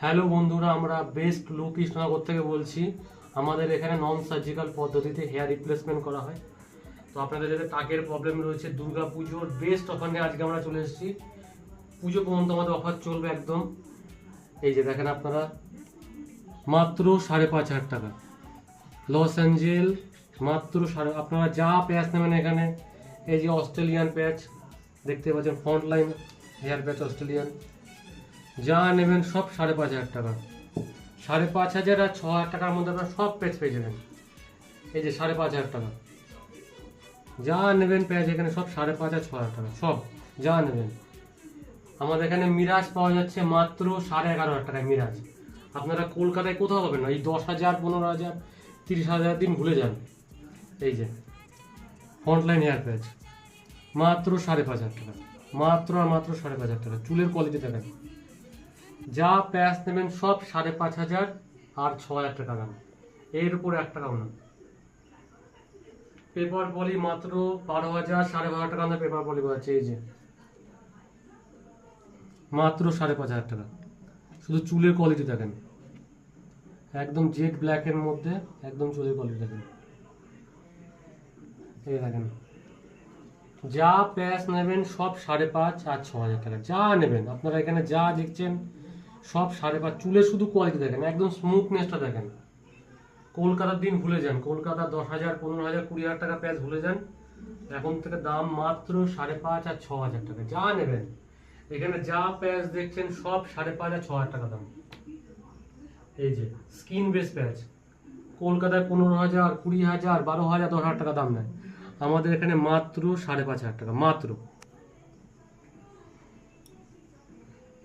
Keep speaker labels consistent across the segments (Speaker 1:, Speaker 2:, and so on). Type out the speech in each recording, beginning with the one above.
Speaker 1: Hello বন্ধুরা, আমরা best look Krishnanagar থেকে বলছি। আমাদের এখানে নন সার্জিক্যাল পদ্ধতিতে হেয়ার রিপ্লেসমেন্ট করা হয়। তো আপনাদের যাদের টাকের প্রবলেম রয়েছে, দুর্গা পুজোর বেস্ট অফার নিয়ে আজকে আমরা চলে এসেছি। পুজো পর্যন্ত আমাদের অফার চলবে একদম। এই যে দেখেন আপনারা, মাত্র 5,500 টাকা লস অ্যাঞ্জেল, মাত্র আপনারা যা প্যাচ নেবেন এখানে। এই যে অস্ট্রেলিয়ান প্যাচ দেখতে পাচ্ছেন, front line hair patch Australian, যা নেবেন সব 5,500 টাকা। 5,500 আর 6,000 টাকার মধ্যে আপনারা সব প্যাচ পেয়ে যাবেন। এই যে 5,500 টাকা যা নেবেন প্যাচ এখানে সব 5,500 আর 6,000 টাকা, সব যা নেবেন। আমাদের এখানে মিরাজ পাওয়া যাচ্ছে মাত্র 11,500 টাকায়। মিরাজ আপনারা কলকাতায় কোথাও পাবেন না। এই 10,000, 15,000, 30,000 দিন ভুলে যান। এই যে ফ্রন্টলাইন হেয়ার প্যাচ মাত্র 5,500 টাকা, মাত্র আর মাত্র 5,500 টাকা। চুলের কোয়ালিটি দেখেন, যা প্যাচ নেবেন সব 5,500 আর 6,000 টাকা দাম, এর উপর 1 টাকাও না। পেপার পলি মাত্র 12,000, 12,500 টাকা দাম পেপার পলি পাচ্ছে। এই যে মাত্র 5,500 টাকা। শুধু চুলের কোয়ালিটি দেখেন, একদম জেড ব্ল্যাকের মধ্যে একদম চুলের কোয়ালিটি দেখেন। এই দেখেন, যা প্যাচ নেবেন সব 5,500 আর 6,000 টাকা। যা নেবেন আপনারা এখানে যা দেখছেন সব 5,500। চুলের শুধু কোয়ালিটি দেখেন, একদম স্মুথনেসটা দেখেন। কলকাতার দিন ভুলে যান, কলকাতা 10,000, 15,000, 20,000 টাকা প্যাচ ভুলে যান। এখন থেকে দাম মাত্র 5,500 আর 6,000 টাকা। যা নেবেন এখানে যা প্যাচ দেখছেন সব 5,500 আর 6,000 টাকা দাম। এই যে স্কিন বেস প্যাচ কলকাতায় 15,000, 20,000, 12,000, 10,000 টাকা দাম নেয়। আমাদের এখানে মাত্র 5,500 টাকা মাত্র।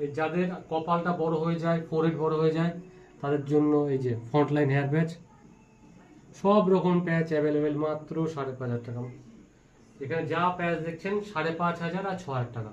Speaker 1: এই যাদের কপালটা বড় হয়ে যায়, ফোরহেড বড় হয়ে যায়, তাদের জন্য এই যে ফ্রন্টলাইন হেয়ার প্যাচ, সব রকম প্যাচ অ্যাভেলেবেল মাত্র 5,500 টাকা। এখানে যা প্যাচ দেখছেন 5,500 আর 6,000 টাকা।